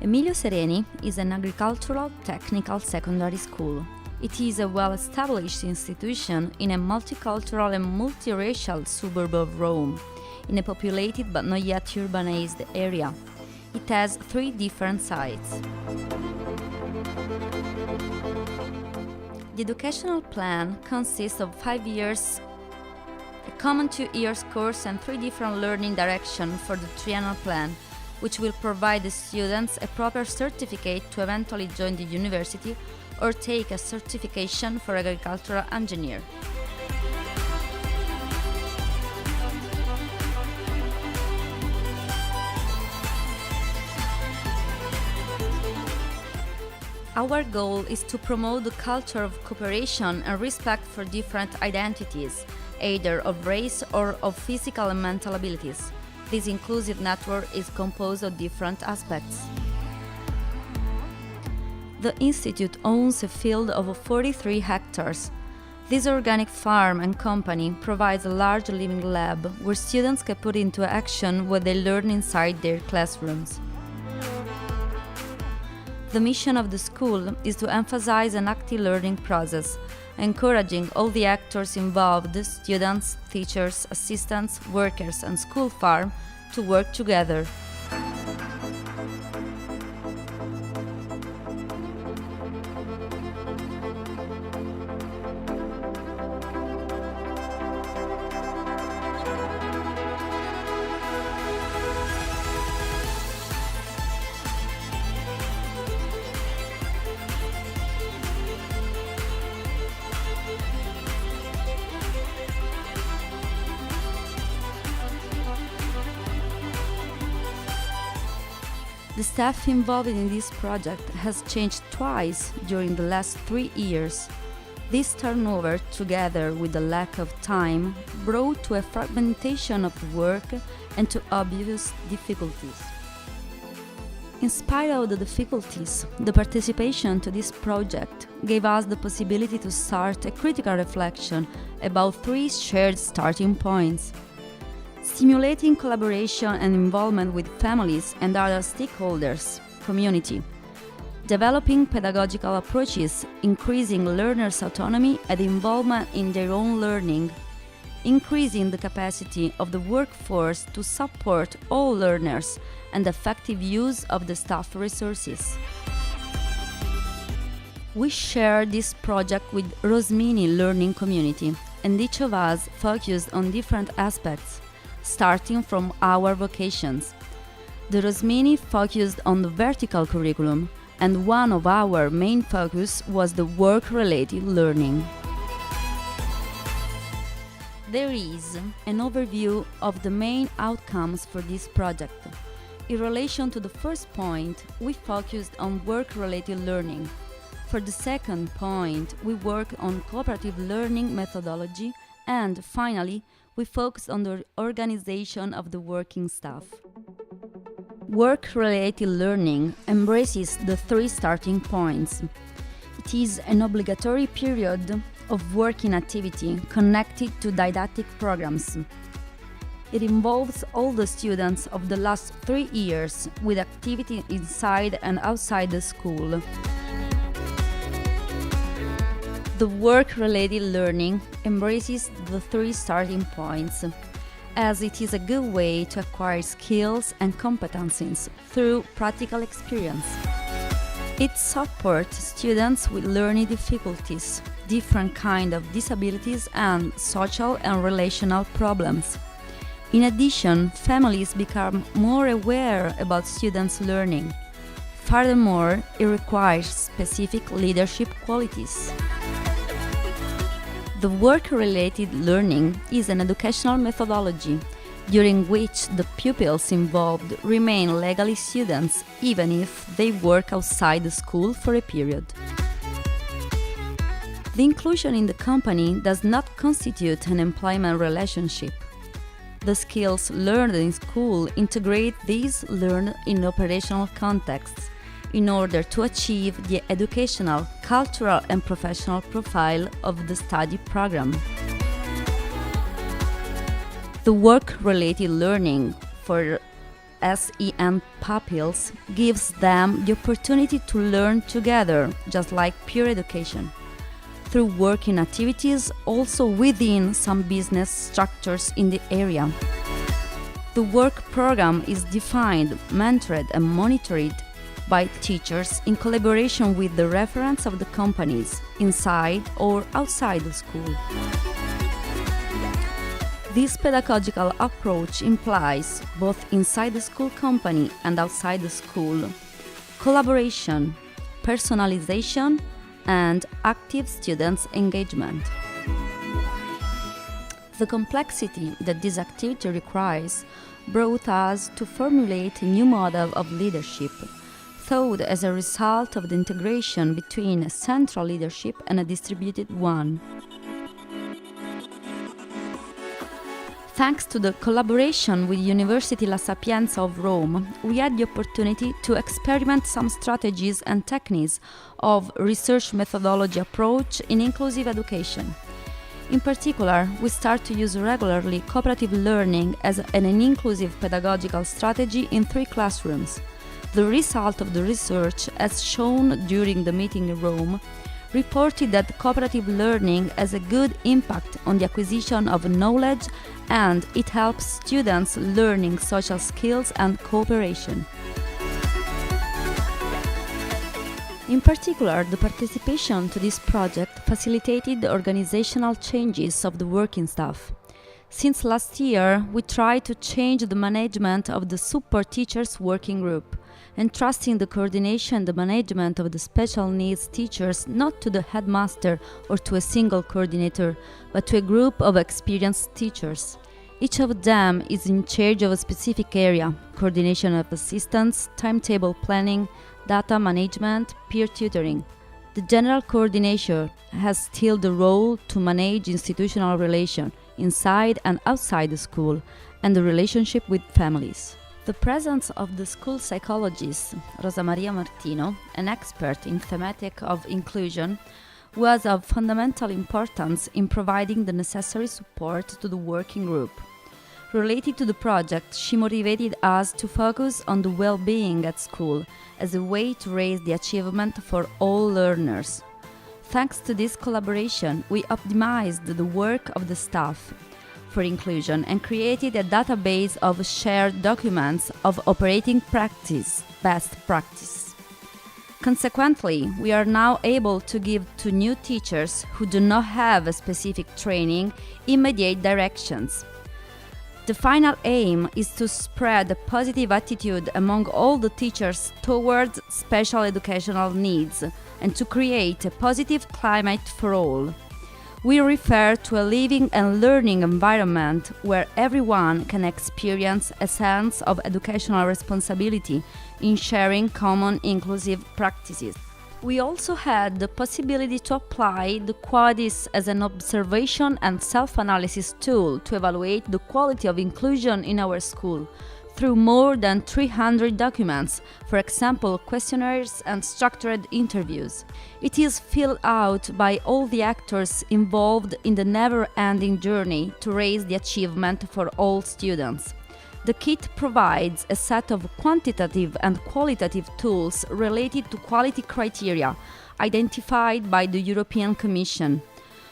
Amelio Sereni is an agricultural technical secondary school. It is a well-established institution in a multicultural and multiracial suburb of Rome, in a populated but not yet urbanized area. It has 3 different sites. The educational plan consists of 5 years, a common 2 years course and 3 different learning directions for the triennial plan, which will provide the students a proper certificate to eventually join the university or take a certification for agricultural engineer. Our goal is to promote the culture of cooperation and respect for different identities, either of race or of physical and mental abilities. This inclusive network is composed of different aspects. The Institute owns a field of 43 hectares. This organic farm and company provides a large living lab where students can put into action what they learn inside their classrooms. The mission of the school is to emphasize an active learning process, encouraging all the actors involved, students, teachers, assistants, workers, and school farm, to work together. The staff involved in this project has changed twice during the last 3 years. This turnover, together with the lack of time, brought to a fragmentation of the work and to obvious difficulties. In spite of the difficulties, the participation to this project gave us the possibility to start a critical reflection about 3 shared starting points: stimulating collaboration and involvement with families and other stakeholders, community, developing pedagogical approaches, increasing learners' autonomy and involvement in their own learning, increasing the capacity of the workforce to support all learners, and effective use of the staff resources. We share this project with Rosmini Learning Community, and each of us focused on different aspects, starting from our vocations. The Rosmini focused on the vertical curriculum, and one of our main focus was the work-related learning. There is an overview of the main outcomes for this project. In relation to the first point, we focused on work-related learning. For the second point, we worked on cooperative learning methodology, and finally, we focused on the organization of the working staff. Work-related learning embraces the 3 starting points. It is an obligatory period of working activity connected to didactic programs. It involves all the students of the last 3 years with activity inside and outside the school. The work-related learning embraces the 3 starting points, as it is a good way to acquire skills and competencies through practical experience. It supports students with learning difficulties, different kinds of disabilities, and social and relational problems. In addition, families become more aware about students' learning. Furthermore, it requires specific leadership qualities. The work-related learning is an educational methodology during which the pupils involved remain legally students even if they work outside the school for a period. The inclusion in the company does not constitute an employment relationship. The skills learned in school integrate these learned in operational contexts in order to achieve the educational, cultural, and professional profile of the study program. The work-related learning for SEN pupils gives them the opportunity to learn together, just like peer education, through working activities also within some business structures in the area. The work program is defined, mentored and monitored by teachers in collaboration with the referents of the companies inside or outside the school. This pedagogical approach implies, both inside the school company and outside the school, collaboration, personalization, and active students' engagement. The complexity that this activity requires brought us to formulate a new model of leadership, thought as a result of the integration between a central leadership and a distributed one. Thanks to the collaboration with University La Sapienza of Rome, we had the opportunity to experiment some strategies and techniques of research methodology approach in inclusive education. In particular, we start to use regularly cooperative learning as an inclusive pedagogical strategy in 3 classrooms. The result of the research, as shown during the meeting in Rome, reported that cooperative learning has a good impact on the acquisition of knowledge and it helps students learning social skills and cooperation. In particular, the participation to this project facilitated the organizational changes of the working staff. Since last year, we tried to change the management of the support teachers working group, entrusting the coordination and the management of the special needs teachers not to the headmaster or to a single coordinator, but to a group of experienced teachers. Each of them is in charge of a specific area: coordination of assistants, timetable planning, data management, peer tutoring. The general coordinator has still the role to manage institutional relations inside and outside the school and the relationship with families. The presence of the school psychologist Rosa Maria Martino, an expert in thematic of inclusion, was of fundamental importance in providing the necessary support to the working group. Related to the project, she motivated us to focus on the well-being at school as a way to raise the achievement for all learners. Thanks to this collaboration, we optimized the work of the staff for inclusion and created a database of shared documents of operating practice, best practice. Consequently, we are now able to give to new teachers who do not have a specific training immediate directions. The final aim is to spread a positive attitude among all the teachers towards special educational needs and to create a positive climate for all. We refer to a living and learning environment where everyone can experience a sense of educational responsibility in sharing common inclusive practices. We also had the possibility to apply the Quadis as an observation and self-analysis tool to evaluate the quality of inclusion in our school through more than 300 documents, for example, questionnaires and structured interviews. It is filled out by all the actors involved in the never-ending journey to raise the achievement for all students. The kit provides a set of quantitative and qualitative tools related to quality criteria identified by the European Commission.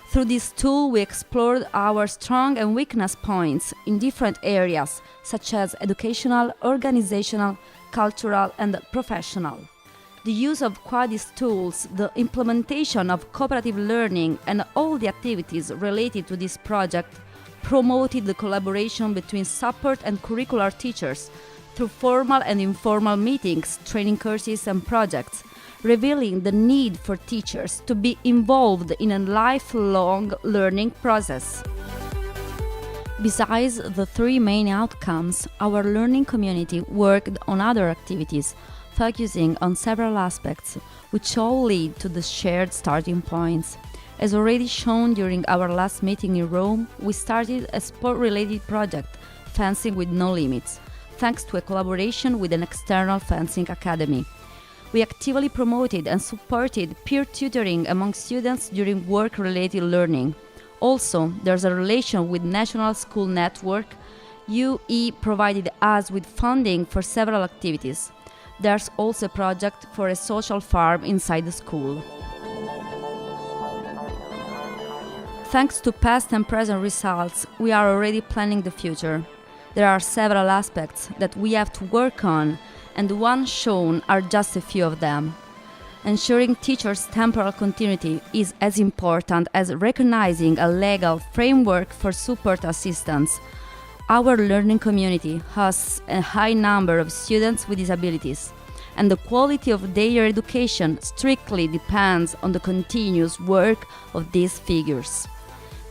Through this tool, we explored our strong and weakness points in different areas, such as educational, organizational, cultural, and professional. The use of Quadis tools, the implementation of cooperative learning, and all the activities related to this project promoted the collaboration between support and curricular teachers through formal and informal meetings, training courses, and projects, revealing the need for teachers to be involved in a lifelong learning process. Besides the 3 main outcomes, our learning community worked on other activities, focusing on several aspects, which all lead to the shared starting points. As already shown during our last meeting in Rome, we started a sport-related project, Fencing with No Limits, thanks to a collaboration with an external fencing academy. We actively promoted and supported peer tutoring among students during work-related learning. Also, there's a relation with National School Network UE provided us with funding for several activities. There's also a project for a social farm inside the school. Thanks to past and present results, we are already planning the future. There are several aspects that we have to work on, and the ones shown are just a few of them. Ensuring teachers' temporal continuity is as important as recognizing a legal framework for support assistance. Our learning community has a high number of students with disabilities, and the quality of their education strictly depends on the continuous work of these figures.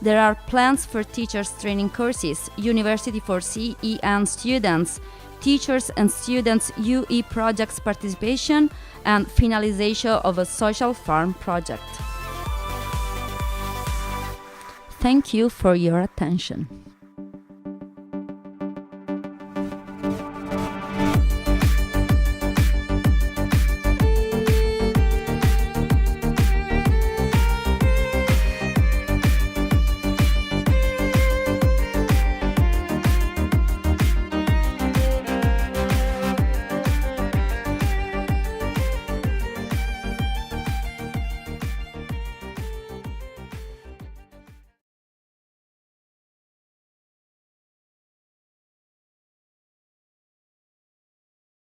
There are plans for teachers training courses, university for CEN students, teachers and students UE projects participation, and finalization of a social farm project. Thank you for your attention.